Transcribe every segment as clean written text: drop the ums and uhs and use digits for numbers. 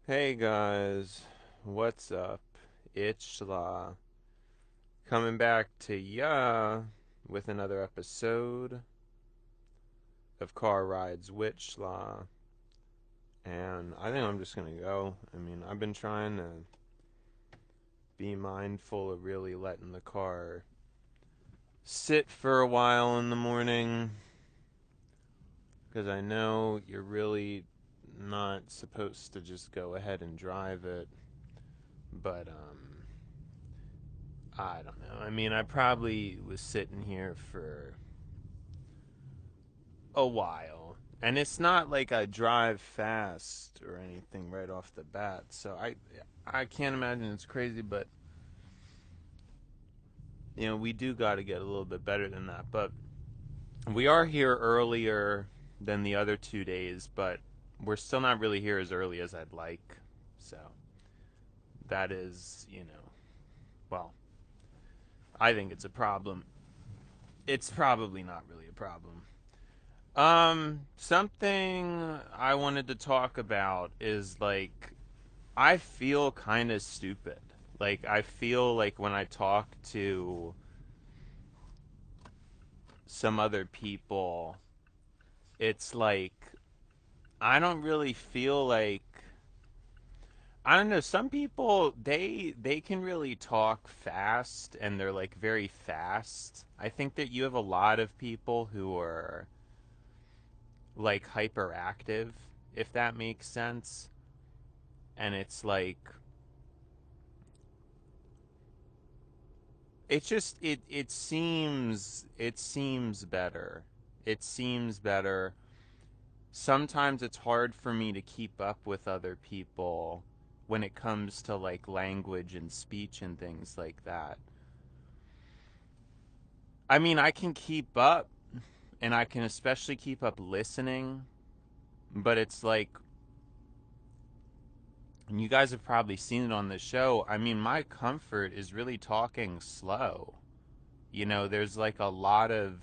Hey guys, what's up? It's coming back to ya with another episode of Car Rides with and I think I'm just gonna go. I mean, I've been trying to be mindful of really letting the car sit for a while in the morning because I know you're really not supposed to just go ahead and drive it, but I don't know. I mean, I probably was sitting here for a while. And it's not like I drive fast or anything right off the bat. So I can't imagine it's crazy, but we do got to get a little bit better than that. But we are here earlier than the other 2 days, but we're still not really here as early as I'd like. So that is, well, I think it's a problem. It's probably not really a problem. Something I wanted to talk about is like I feel kind of stupid. Like I feel like when I talk to some other people, it's like I don't really feel like I don't know, some people they can really talk fast and they're like very fast. I think that you have a lot of people who are like hyperactive, if that makes sense. And it's like it's just it seems better. It seems better. Sometimes it's hard for me to keep up with other people when it comes to like language and speech and things like that. I mean, I can keep up and I can especially keep up listening, but it's like and you guys have probably seen it on the show. I mean, my comfort is really talking slow. There's like a lot of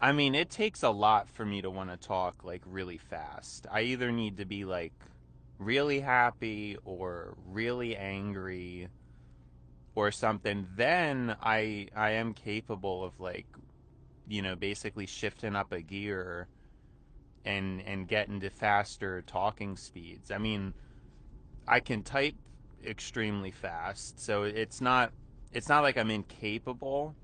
I mean, it takes a lot for me to want to talk like really fast. I either need to be like really happy or really angry or something. Then I am capable of like, basically shifting up a gear and getting to faster talking speeds. I mean, I can type extremely fast, so it's not like I'm incapable.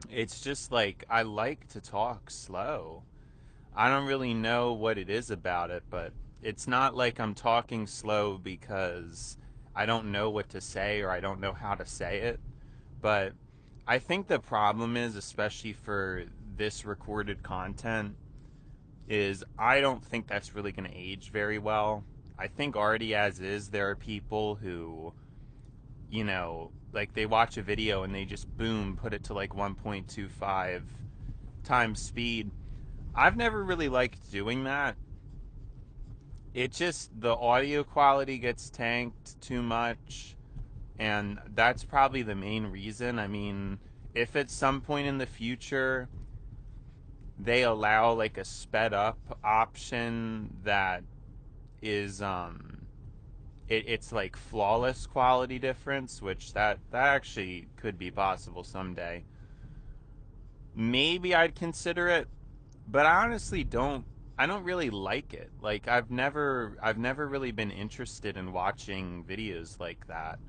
It's just like I like to talk slow. I don't really know what it is about it, but it's not like I'm talking slow because I don't know what to say or I don't know how to say it. But I think the problem is, especially for this recorded content, is I don't think that's really going to age very well. I think already as is, there are people who, like they watch a video and they just boom, put it to like 1.25 times speed. I've never really liked doing that. It just the audio quality gets tanked too much, and that's probably the main reason. I mean, if at some point in the future they allow like a sped up option that is it's like flawless quality difference, which that actually could be possible someday. Maybe I'd consider it, but I don't really like it. Like I've never really been interested in watching videos like that.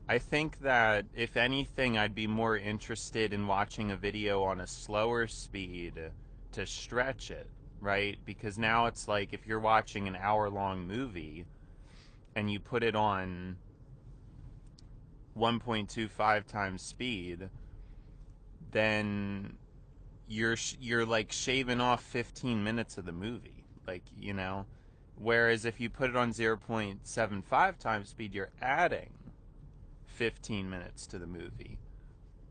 I think that if anything I'd be more interested in watching a video on a slower speed to stretch it, right? Because now it's like if you're watching an hour-long movie and you put it on 1.25 times speed, then you're like shaving off 15 minutes of the movie, whereas if you put it on 0.75 times speed, you're adding 15 minutes to the movie.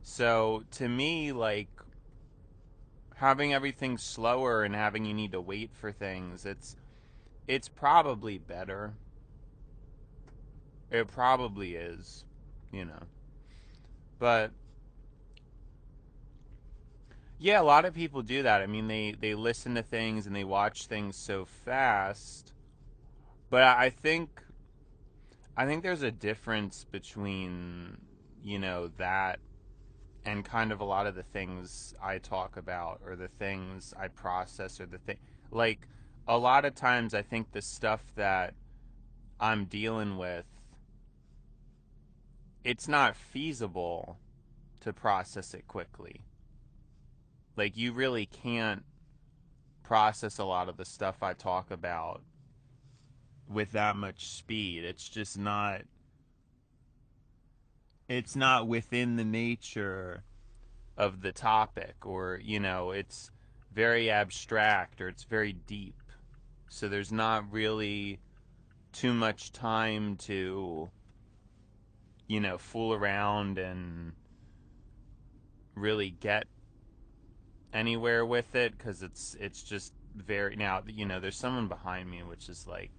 So to me, like, having everything slower and having you need to wait for things, it's probably better. It probably is, you know but Yeah, a lot of people do that. I mean, they listen to things and they watch things so fast. But I think there's a difference between, that and kind of a lot of the things I talk about or the things I process or the thing like a lot of times I think the stuff that I'm dealing with, it's not feasible to process it quickly. Like you really can't process a lot of the stuff I talk about with that much speed. It's not within the nature of the topic, or it's very abstract or it's very deep. So there's not really too much time to fool around and really get anywhere with it, because it's just very, now there's someone behind me, which is like,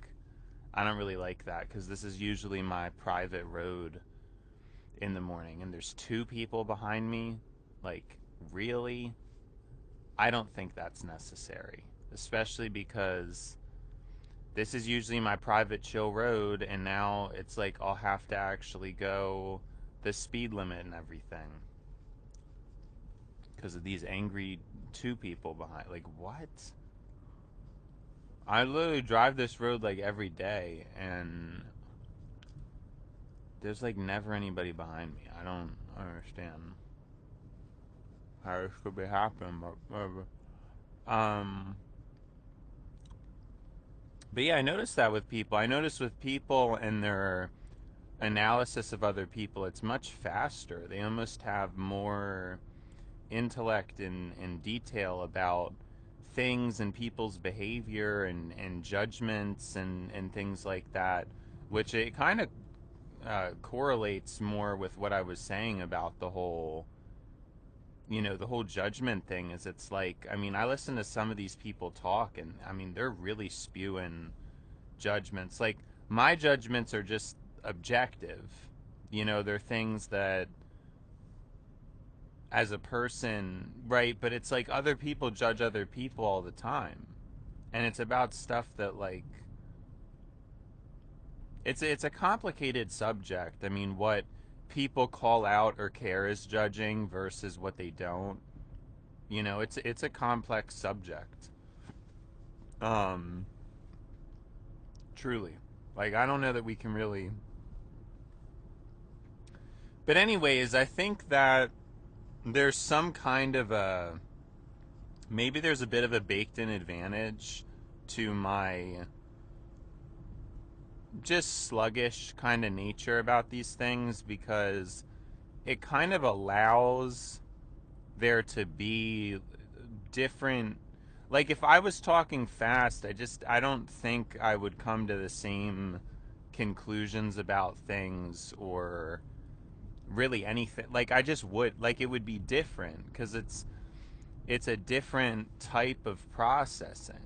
I don't really like that because this is usually my private road in the morning and there's two people behind me. Like, really? I don't think that's necessary, especially because this is usually my private chill road and now it's like I'll have to actually go the speed limit and everything because of these angry two people behind. Like, what? I literally drive this road like every day and there's like never anybody behind me. I don't understand how this could be happening, but whatever. Um, but yeah, I noticed that with people. I noticed with people and their analysis of other people, it's much faster. They almost have more intellect and detail about things and people's behavior and judgments and things like that, which it kind of correlates more with what I was saying about the whole judgment thing. Is it's like, I mean, I listen to some of these people talk and I mean, they're really spewing judgments. Like, my judgments are just objective. They're things that as a person, right? But it's like other people judge other people all the time. And it's about stuff that, like, it's a complicated subject. I mean, what people call out or care as judging versus what they don't. It's a complex subject. Um Truly. Like, I don't know that we can really. But anyways, I think that there's some kind of a, maybe there's a bit of a baked in advantage to my just sluggish kind of nature about these things, because it kind of allows there to be different, like, if I was talking fast, I don't think I would come to the same conclusions about things, or really anything. Like, I just would, like, it would be different because it's a different type of processing,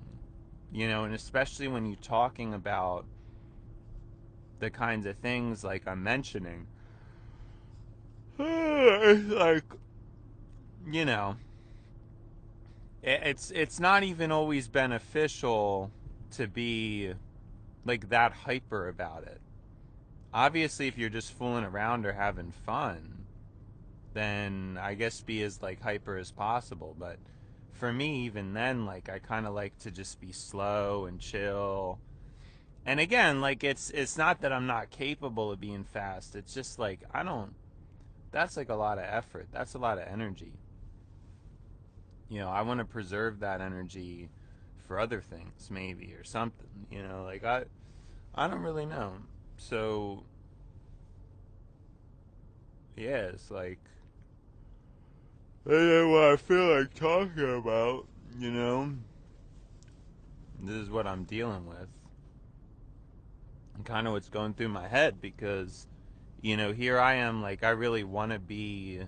and especially when you're talking about the kinds of things like I'm mentioning. It's like, you know, it's not even always beneficial to be like that hyper about it. Obviously, if you're just fooling around or having fun, then I guess be as like hyper as possible. But for me, even then, like, I kind of like to just be slow and chill. And again, like, it's not that I'm not capable of being fast. It's just like, I don't. That's like a lot of effort. That's a lot of energy. I want to preserve that energy for other things, maybe, or something. Like, I don't really know. So yeah, it's like, this is what I feel like talking about. You know, this is what I'm dealing with, and kind of what's going through my head, because here I am, like, I really want to be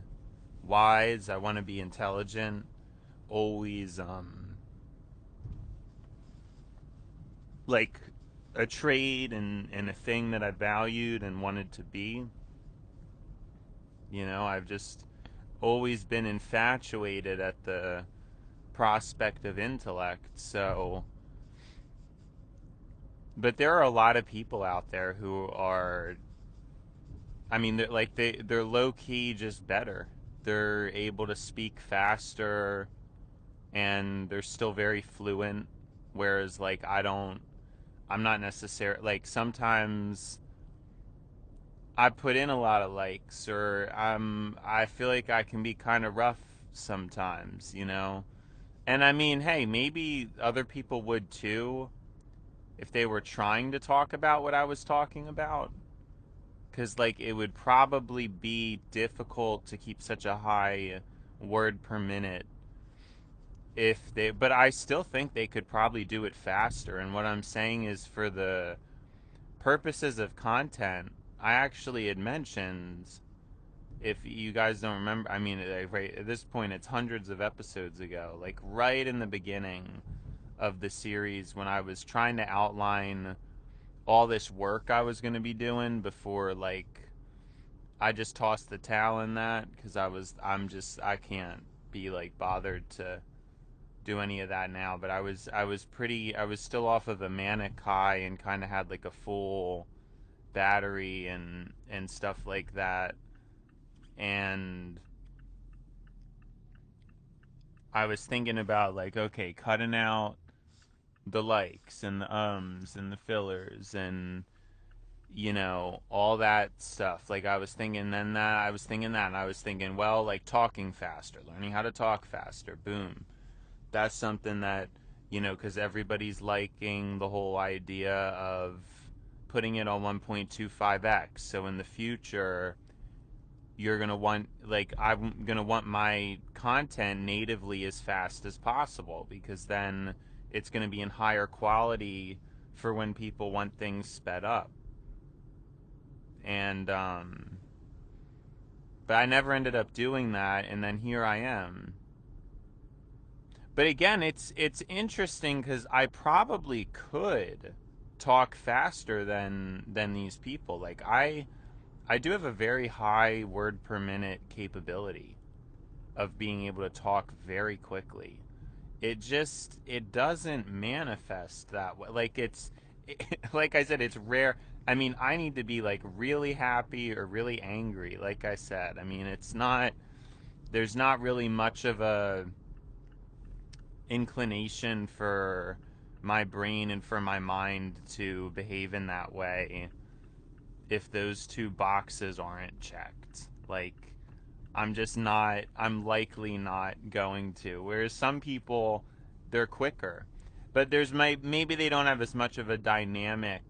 wise. I want to be intelligent. Always, like, a trade and a thing that I valued and wanted to be. I've just always been infatuated at the prospect of intellect. So, but there are a lot of people out there who are, I mean, they're low key just better. They're able to speak faster and they're still very fluent. Whereas, like, I'm not necessarily, like, sometimes I put in a lot of likes, or I feel like I can be kind of rough sometimes, you know? And I mean, hey, maybe other people would too if they were trying to talk about what I was talking about. Because, like, it would probably be difficult to keep such a high word per minute if they, but I still think they could probably do it faster. And what I'm saying is, for the purposes of content, I actually had mentioned, if you guys don't remember, I mean, right at this point, it's hundreds of episodes ago, like right in the beginning of the series when I was trying to outline all this work I was going to be doing before, like, I just tossed the towel in that because I can't be like bothered to do any of that now. But I was still off of a manic high and kind of had like a full battery and stuff like that. And I was thinking about, like, okay, cutting out the likes and the and the fillers and all that stuff. Like, I was thinking that, and I was thinking, well, like, talking faster, learning how to talk faster. Boom. That's something that, because everybody's liking the whole idea of putting it on 1.25x. So in the future, you're going to want, like, I'm going to want my content natively as fast as possible, because then it's going to be in higher quality for when people want things sped up. And but I never ended up doing that, and then here I am. But again, it's interesting because I probably could talk faster than these people. Like, I do have a very high word per minute capability of being able to talk very quickly. It doesn't manifest that way. Like, like I said, it's rare. I mean, I need to be like really happy or really angry, like I said. I mean, there's not really much of a inclination for my brain and for my mind to behave in that way if those two boxes aren't checked. Like, I'm likely not going to. Whereas some people, they're quicker. But maybe they don't have as much of a dynamic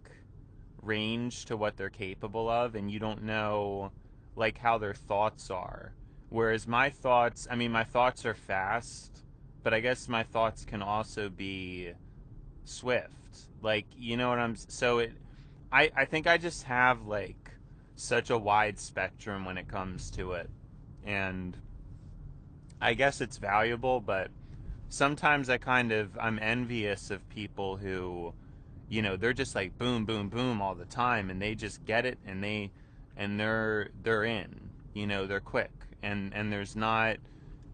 range to what they're capable of, and you don't know, like, how their thoughts are. Whereas my thoughts are fast, but I guess my thoughts can also be swift. Like, you know what I'm so it I think I just have, like, such a wide spectrum when it comes to it. And I guess it's valuable, but sometimes I'm envious of people who, they're just like boom, boom, boom all the time, and they just get it, and they're in. They're quick, and there's not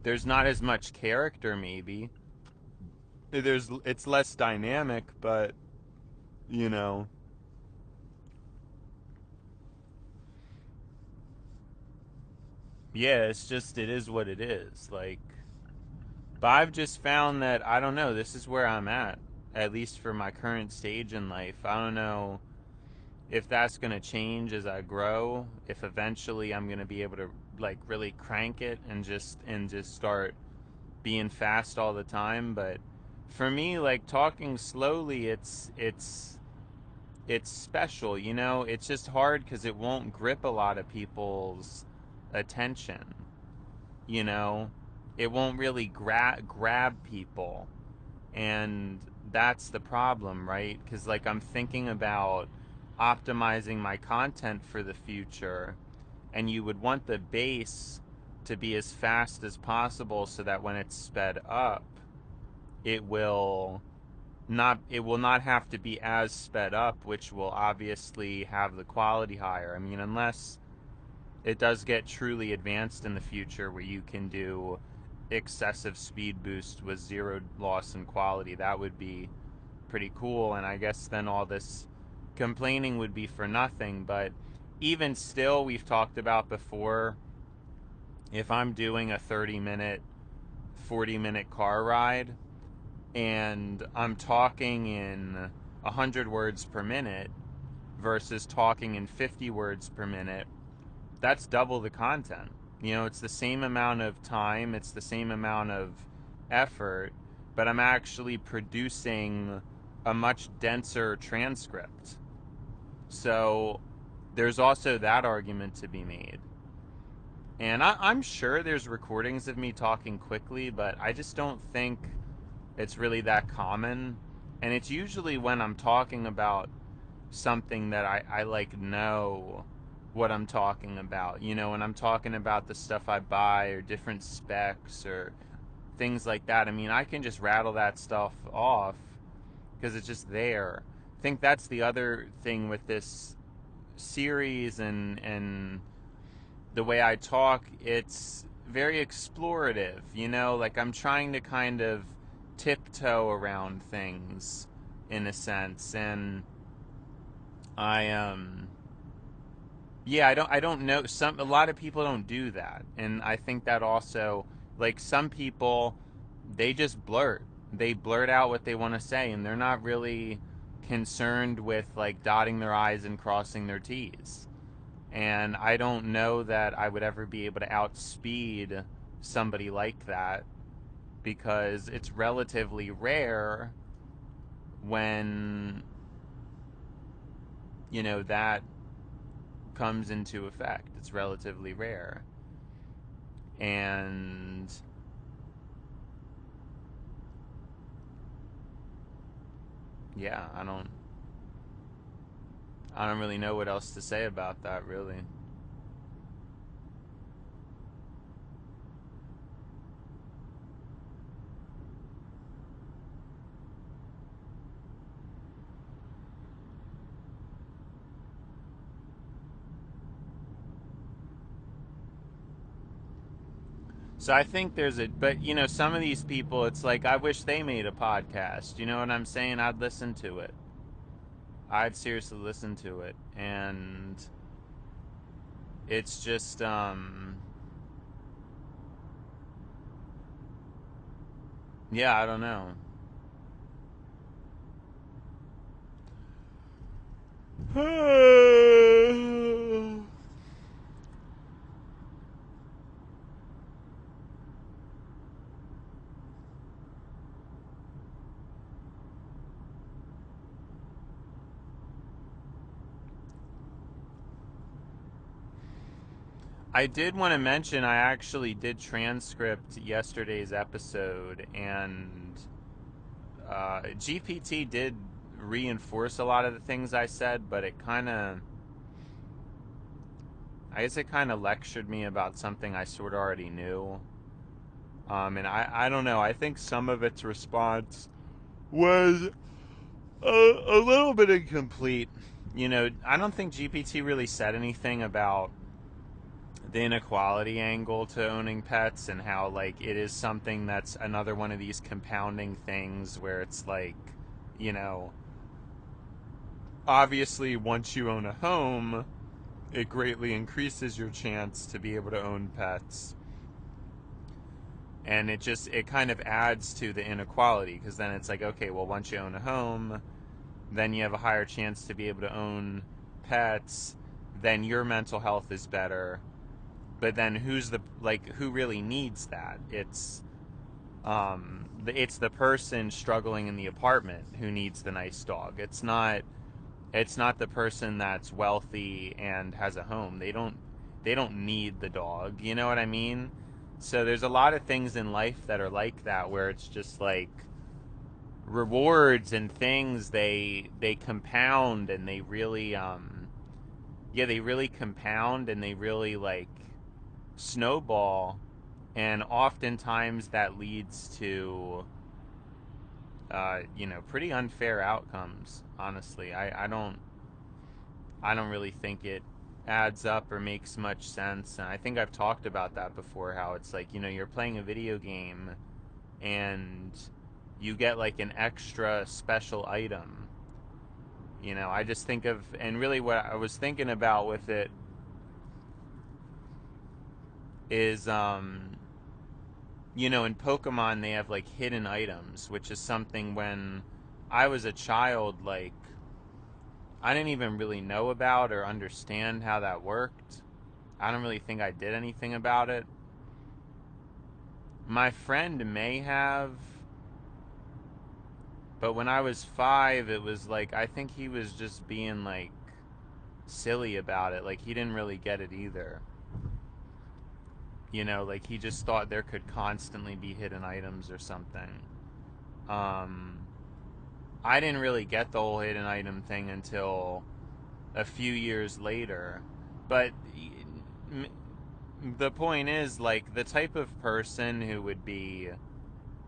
as much character, maybe. It's less dynamic, but you know, yeah, it is what it is. Like, but I've just found that, I don't know, this is where I'm at least for my current stage in life. I don't know if that's going to change as I grow, if eventually I'm going to be able to, like, really crank it and just start being fast all the time. But for me, like, talking slowly, it's special, It's just hard because it won't grip a lot of people's attention, you know? It won't really grab people. And that's the problem, right? Because, like, I'm thinking about optimizing my content for the future, and you would want the base to be as fast as possible so that when it's sped up, it will it will not have to be as sped up, which will obviously have the quality higher. I mean, it does get truly advanced in the future where you can do excessive speed boost with zero loss in quality, that would be pretty cool. And I guess then all this complaining would be for nothing. But even still, we've talked about before, if I'm doing a 30-minute, 40-minute car ride and I'm talking in 100 words per minute versus talking in 50 words per minute, that's double the content. You know, it's the same amount of time, it's the same amount of effort, but I'm actually producing a much denser transcript. So there's also that argument to be made. And I'm sure there's recordings of me talking quickly, but I just don't think it's really that common. And it's usually when I'm talking about something that I like know what I'm talking about. You know, when I'm talking about the stuff I buy or different specs or things like that. I mean, I can just rattle that stuff off because it's just there. I think that's the other thing with this series and the way I talk. It's very explorative, you know, like I'm trying to kind of tiptoe around things in a sense. And I yeah, I don't know, some a lot of people don't do that. And I think that also, like, some people, they just blurt out what they want to say, and they're not really concerned with like dotting their i's and crossing their t's. And I don't know that I would ever be able to outspeed somebody like that, because it's relatively rare when, you know, that comes into effect. It's relatively rare. And yeah, I don't really know what else to say about that, really. So I think there's a, but you know, some of these people, it's like, I wish they made a podcast. You know what I'm saying? I'd listen to it. I'd seriously listen to it. And it's just, yeah, I don't know. I did want to mention I actually did transcript yesterday's episode, and GPT did reinforce a lot of the things I said, but it kind of, I guess it kind of lectured me about something I sort of already knew. And I don't know. I think some of its response was a little bit incomplete. You know, I don't think GPT really said anything about the inequality angle to owning pets, and how like it is something that's another one of these compounding things where it's like, you know, obviously once you own a home, it greatly increases your chance to be able to own pets. And it kind of adds to the inequality, because then it's like, okay, well, once you own a home, then you have a higher chance to be able to own pets, then your mental health is better. But then who really needs that? It's the person struggling in the apartment who needs the nice dog. It's not the person that's wealthy and has a home. They don't need the dog. You know what I mean? So there's a lot of things in life that are like that, where it's just like rewards and things, they compound, and they really yeah, they really compound, and they really like snowball, and oftentimes that leads to you know, pretty unfair outcomes. Honestly, I don't really think it. adds up or makes much sense. And I think I've talked about that before, how it's like, you're playing a video game and you get like an extra special item. I just think of, and really what I was thinking about with it is, in Pokemon they have like hidden items, which is something when I was a child, like, I didn't even really know about or understand how that worked. I don't really think I did anything about it. My friend may have, but when I was 5, it was like, I think he was just being like silly about it. Like, he didn't really get it either. Like, he just thought there could constantly be hidden items or something. Um, I didn't really get the whole hidden item thing until a few years later. But the point is, like, the type of person who would be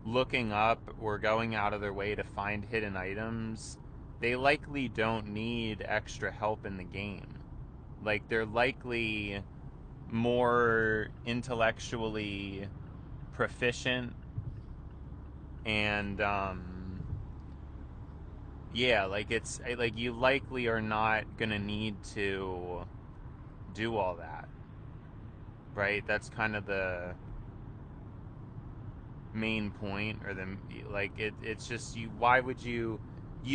looking up or going out of their way to find hidden items, they likely don't need extra help in the game. Like, they're likely more intellectually proficient and yeah, like, it's like you likely are not gonna need to do all that, right? That's kind of the main point, or the, like, it's just, why would you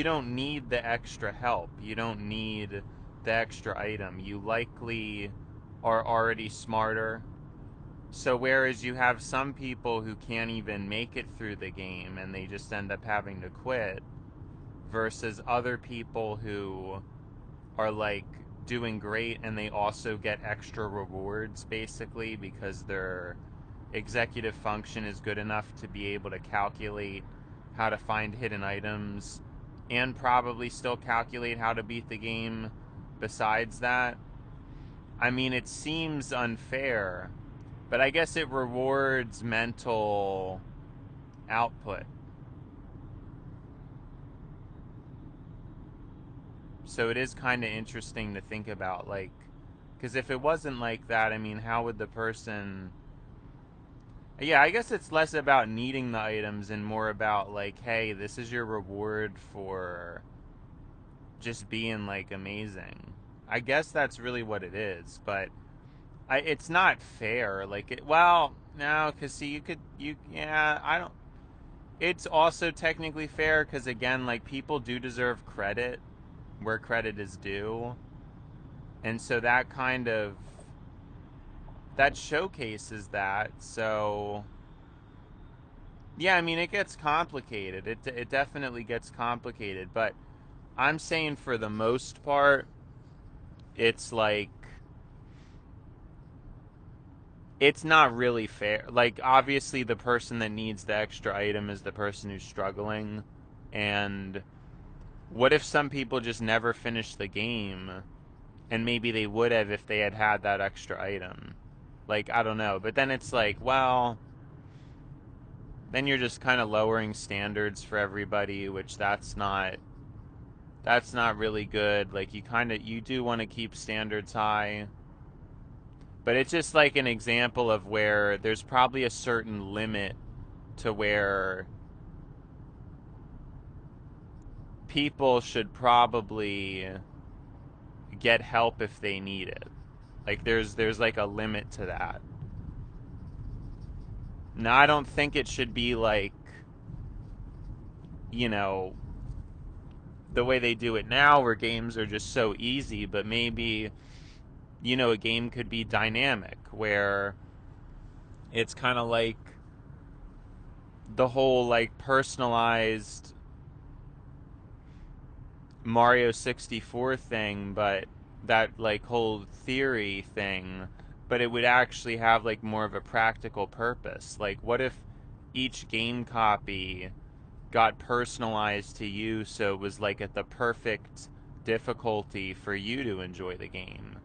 don't need the extra help, you don't need the extra item, you likely are already smarter. So whereas you have some people who can't even make it through the game and they just end up having to quit, versus other people who are like doing great and they also get extra rewards basically because their executive function is good enough to be able to calculate how to find hidden items and probably still calculate how to beat the game besides that. I mean, it seems unfair, but I guess it rewards mental output. So it is kind of interesting to think about, like, because if it wasn't like that, I mean, how would the person. Yeah, I guess it's less about needing the items and more about, like, hey, this is your reward for just being, like, amazing. I guess that's really what it is, but it's not fair. Like, well, no, because see, yeah, I don't. It's also technically fair because, again, like, people do deserve credit where credit is due. And so that kind of, that showcases that. So yeah, I mean, it gets complicated. It definitely gets complicated, but I'm saying for the most part, it's like, it's not really fair. Like, obviously the person that needs the extra item is the person who's struggling. And what if some people just never finish the game, and maybe they would have if they had had that extra item? Like, I don't know. But then it's like, well, then you're just kind of lowering standards for everybody, which that's not really good. Like, you do want to keep standards high, but it's just like an example of where there's probably a certain limit to where people should probably get help if they need it. Like, there's like a limit to that. Now, I don't think it should be like, you know, the way they do it now where games are just so easy, but maybe, a game could be dynamic where it's kind of like the whole like personalized Mario 64 thing, but that like whole theory thing, but it would actually have like more of a practical purpose. Like, what if each game copy got personalized to you so it was like at the perfect difficulty for you to enjoy the game?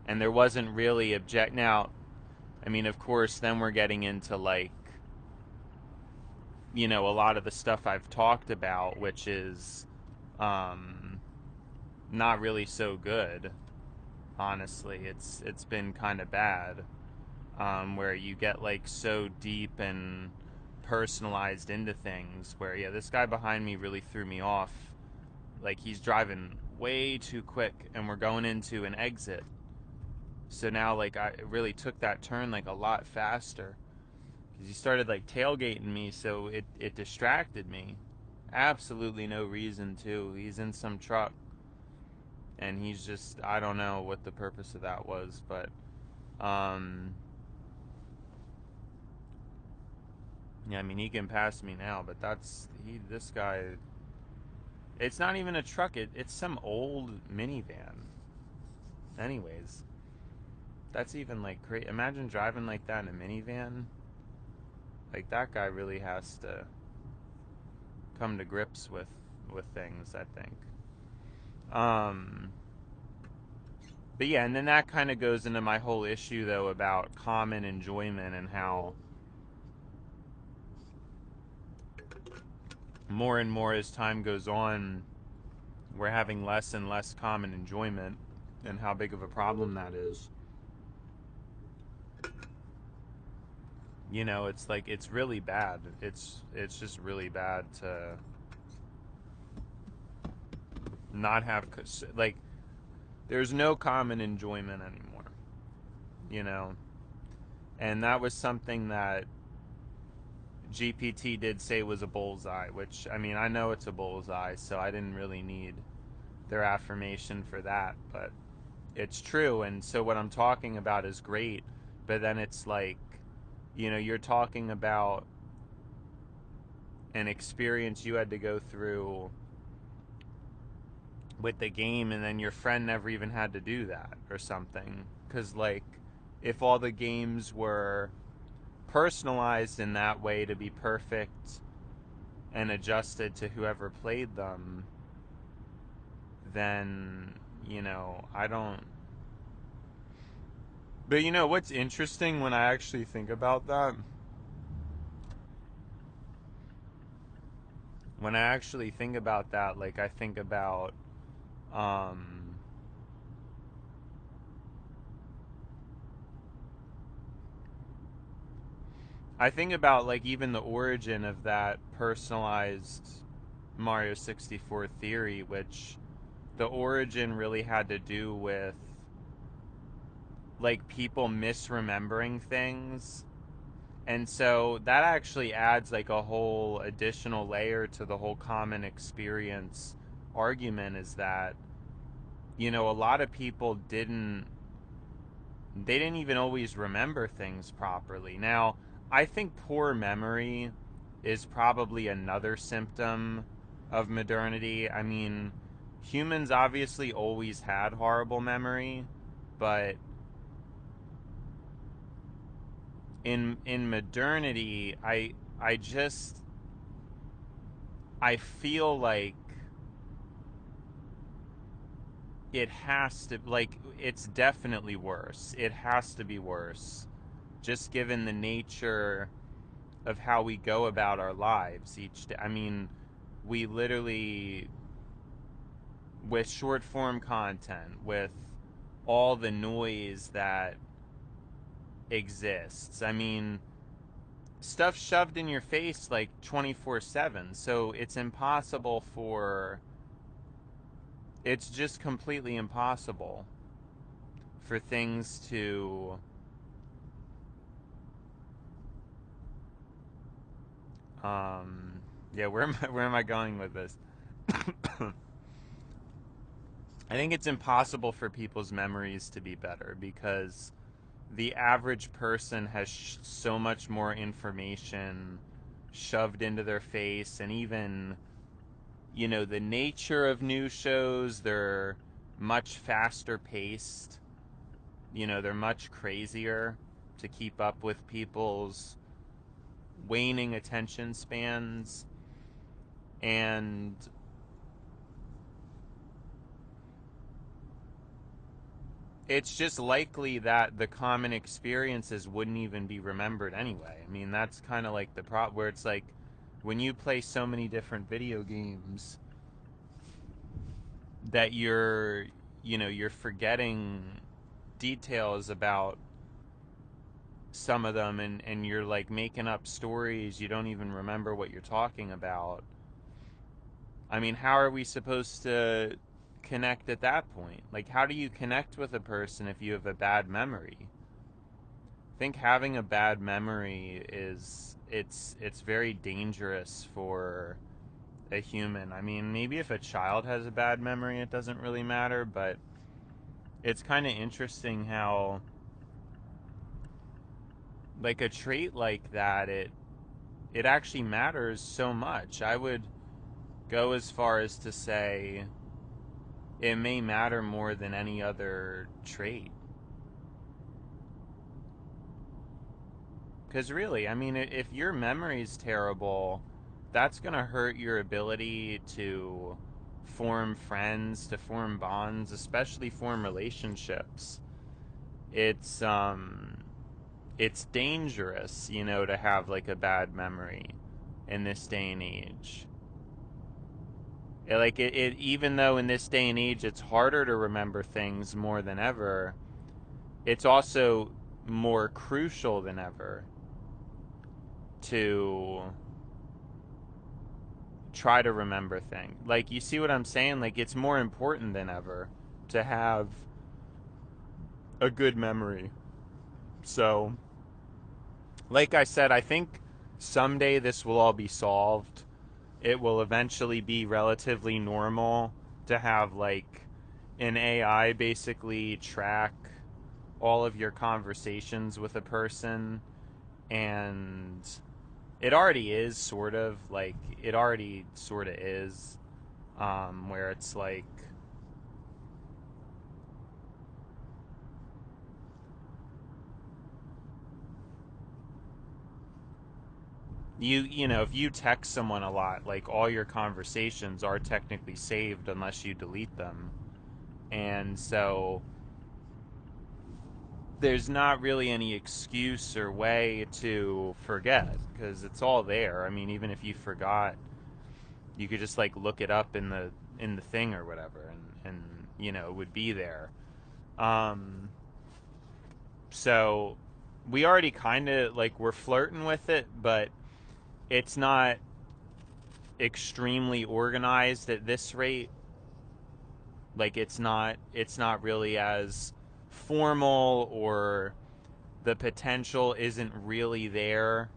And there wasn't really now, I mean, of course, then we're getting into like, a lot of the stuff I've talked about, which is um, not really so good. honestly. It's been kind of bad, where you get like so deep and personalized into things. Where yeah, this guy behind me really threw me off. Like he's driving way too quick, and we're going into an exit. So now like I really took that turn like a lot faster because he started like tailgating me, so it distracted me. Absolutely no reason to. He's in some truck, and he's just, I don't know what the purpose of that was, but um yeah, I mean he can pass me now, but this guy, it's not even a truck, it's some old minivan. Anyways, that's even like great. Imagine driving like that in a minivan. Like that guy really has to come to grips with things, I think. Um but yeah, and then that kind of goes into my whole issue though about common enjoyment and how more and more as time goes on we're having less and less common enjoyment, and how big of a problem that is. You know, it's like it's really bad. It's just really bad to not have, like, there's no common enjoyment anymore, you know. And that was something that GPT did say was a bullseye, which I mean, I know it's a bullseye, so I didn't really need their affirmation for that, but it's true. And so what I'm talking about is great, but then it's like, you know, you're talking about an experience you had to go through with the game, and then your friend never even had to do that or something. Because, like, if all the games were personalized in that way to be perfect and adjusted to whoever played them, then, you know, I don't. But you know what's interesting when I actually think about that? When I actually think about that, like, I think about, um, I think about like even the origin of that personalized Mario 64 theory, which the origin really had to do with like people misremembering things. And so that actually adds like a whole additional layer to the whole common experience argument, is that, you know, a lot of people they didn't even always remember things properly. Now, I think poor memory is probably another symptom of modernity. I mean, humans obviously always had horrible memory, but in modernity, I just I feel like it has to, like, it's definitely worse. It has to be worse, just given the nature of how we go about our lives each day. I mean, we literally, with short form content, with all the noise that exists, I mean, stuff shoved in your face like 24/7. So it's just completely impossible for things to, yeah, where am I going with this? I think it's impossible for people's memories to be better because the average person has so much more information shoved into their face, and even, you know, the nature of new shows, they're much faster paced. You know, they're much crazier to keep up with people's waning attention spans. And it's just likely that the common experiences wouldn't even be remembered anyway. I mean, that's kind of like the problem, where it's like when you play so many different video games that you're, you know, you're forgetting details about some of them, and you're like making up stories, you don't even remember what you're talking about. I mean, how are we supposed to connect at that point? Like, how do you connect with a person if you have a bad memory? I think having a bad memory is it's very dangerous for a human. I mean, maybe if a child has a bad memory, it doesn't really matter, but it's kind of interesting how like a trait like that, it actually matters so much. I would go as far as to say it may matter more than any other trait. Because really, I mean, if your memory's terrible, that's going to hurt your ability to form friends, to form bonds, especially form relationships. It's it's dangerous, you know, to have like a bad memory in this day and age. It even though in this day and age it's harder to remember things more than ever, it's also more crucial than ever to try to remember things. Like, you see what I'm saying? Like, it's more important than ever to have a good memory. So, like I said, I think someday this will all be solved. It will eventually be relatively normal to have like an AI basically track all of your conversations with a person, and it already is sort of like it already sort of is, where it's like you know, if you text someone a lot, like all your conversations are technically saved unless you delete them, and so there's not really any excuse or way to forget because it's all there. I mean, even if you forgot, you could just like look it up in the thing or whatever, and you know, it would be there. um so we already kind of like we're flirting with it, but it's not extremely organized at this rate. Like, it's not really as formal, or the potential isn't really there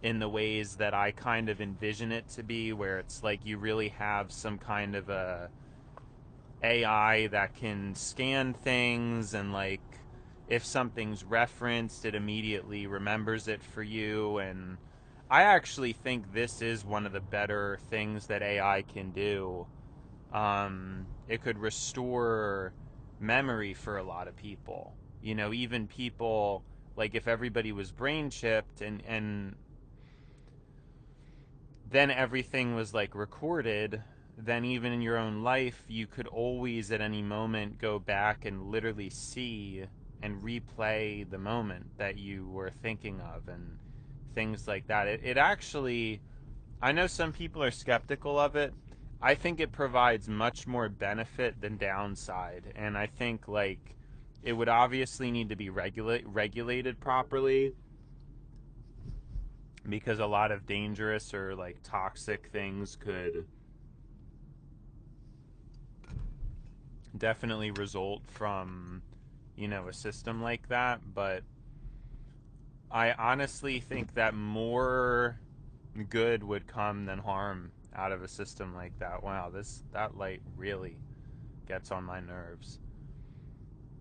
in the ways that I kind of envision it to be, where it's like you really have some kind of a AI that can scan things, and like if something's referenced, it immediately remembers it for you. And I actually think this is one of the better things that AI can do. It could restore memory for a lot of people. You know, even people, like if everybody was brain chipped, and then everything was like recorded, then even in your own life, you could always at any moment go back and literally see and replay the moment that you were thinking of, and things like that. It actually, I know some people are skeptical of it. I think it provides much more benefit than downside, and I think like it would obviously need to be regulated properly, because a lot of dangerous or like toxic things could definitely result from, you know, a system like that. But I honestly think that more good would come than harm out of a system like that. Wow, this that light really gets on my nerves.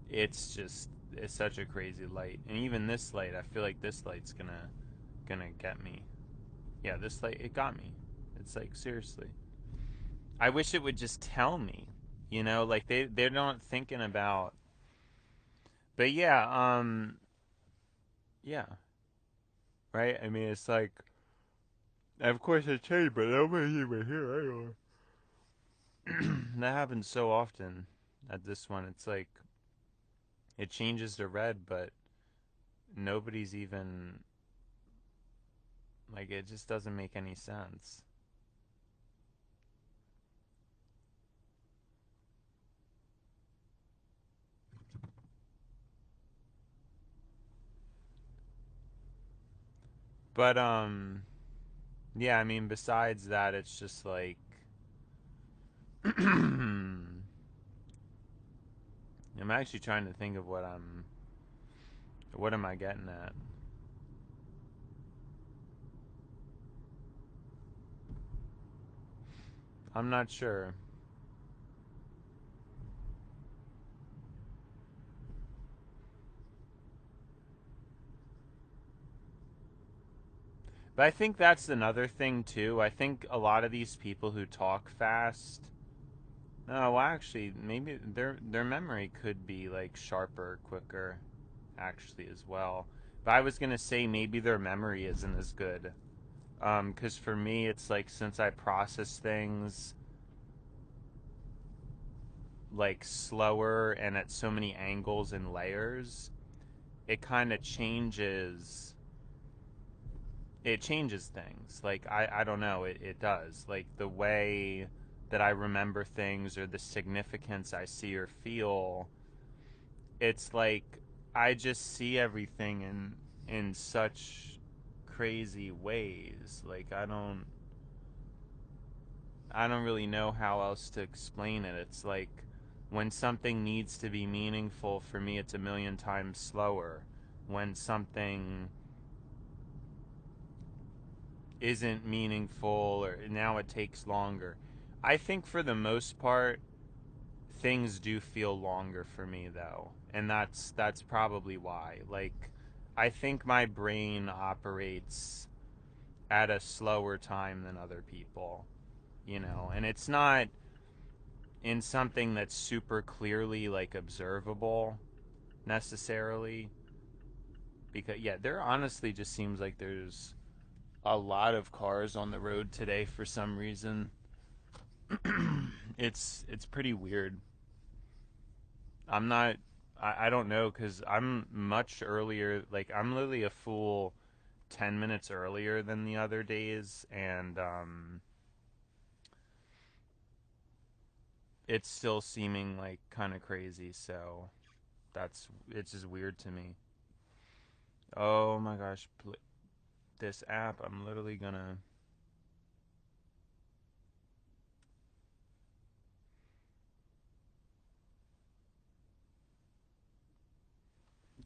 It's just, it's such a crazy light. And even this light, I feel like this light's gonna get me. Yeah, this light, it got me. It's like, seriously. I wish it would just tell me, you know, like they're not thinking about. But yeah, yeah, right. I mean, it's like, of course it changed, but nobody's even here anymore. That happens so often at this one. It's like it changes to red, but nobody's even, like, it just doesn't make any sense. But yeah, I mean besides that it's just like I'm actually trying to think of what am I getting at? I'm not sure. But I think that's another thing too. I think a lot of these people who talk fast, no, well, actually, maybe their memory could be like sharper, quicker, actually as well. But I was gonna say maybe their memory isn't as good. Because for me, it's like since I process things like slower and at so many angles and layers, it kind of changes it changes things. Like I don't know, it does. Like the way that I remember things or the significance I see or feel, it's like I just see everything in such crazy ways. Like I don't really know how else to explain it. It's like when something needs to be meaningful for me, it's a million times slower. When something isn't meaningful or now it takes longer. I think for the most part things do feel longer for me though. And that's probably why. Like I think my brain operates at a slower time than other people, you know. And it's not in something that's super clearly like observable necessarily because yeah, there honestly just seems like there's a lot of cars on the road today for some reason. It's pretty weird. I'm not I don't know cuz I'm much earlier, like I'm literally a full 10 minutes earlier than the other days and it's still seeming like kind of crazy, so that's it's just weird to me. Oh my gosh, this app, I'm literally gonna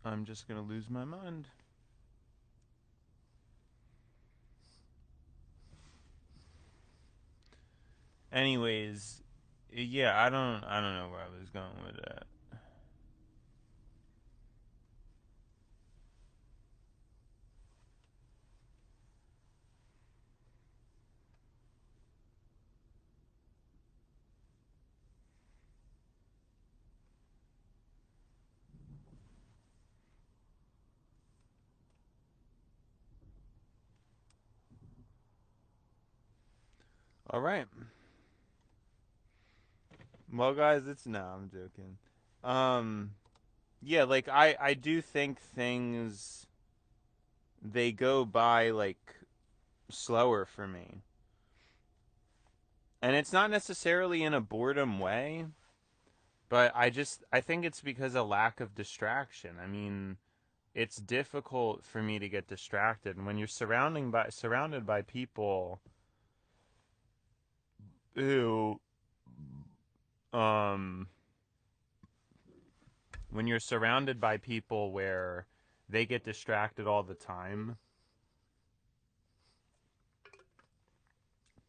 I'm just gonna lose my mind. Anyways, yeah, I don't know where I was going with that. All right. Well, guys, it's no, I'm joking. Um, yeah, like I do think things they go by like slower for me. And it's not necessarily in a boredom way, but I think it's because of lack of distraction. I mean, it's difficult for me to get distracted. And when you're surrounded by people who um when you're surrounded by people where they get distracted all the time,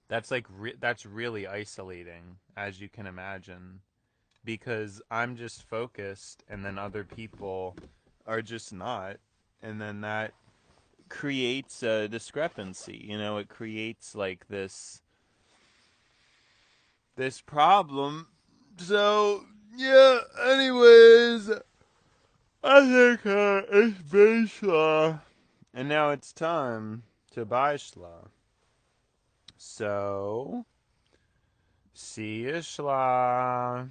that's like that's really isolating, as you can imagine, because I'm just focused and then other people are just not, and then that creates a discrepancy. You know, it creates like this problem. So yeah. Anyways, I think it's been Schla, and now it's time to buy Schla. So see you, Schla.